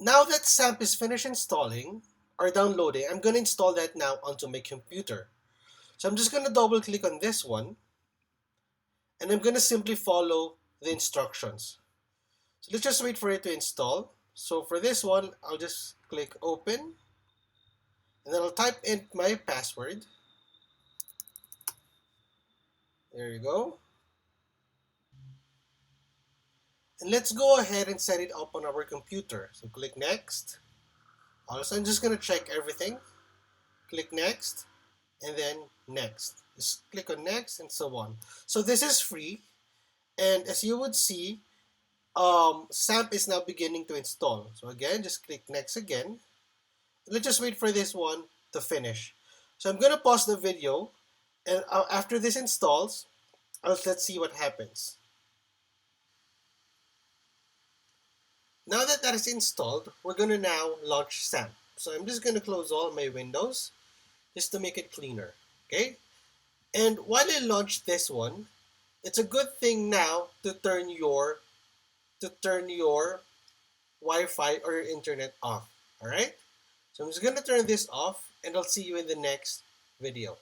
Now that SAMP is finished installing or downloading, I'm going to install that now onto my computer. So I'm just going to double click on this one and I'm going to simply follow the instructions. So let's just wait for it to install. So for this one, I'll just click open and then I'll type in my password. There you go. And let's go ahead and set it up on our computer. So click next. Also, I'm just going to check everything. Click next and then next. Just click on next and so on. So this is free. And as you would see, SAMP is now beginning to install. So again, just click next again. Let's just wait for this one to finish. So I'm going to pause the video and after this installs, let's see what happens. Now that that is installed, we're going to now launch SAMP. So I'm just going to close all my windows just to make it cleaner. Okay? And while I launch this one, it's a good thing now to turn your Wi-Fi or your internet off. All right? So I'm just going to turn this off and I'll see you in the next video.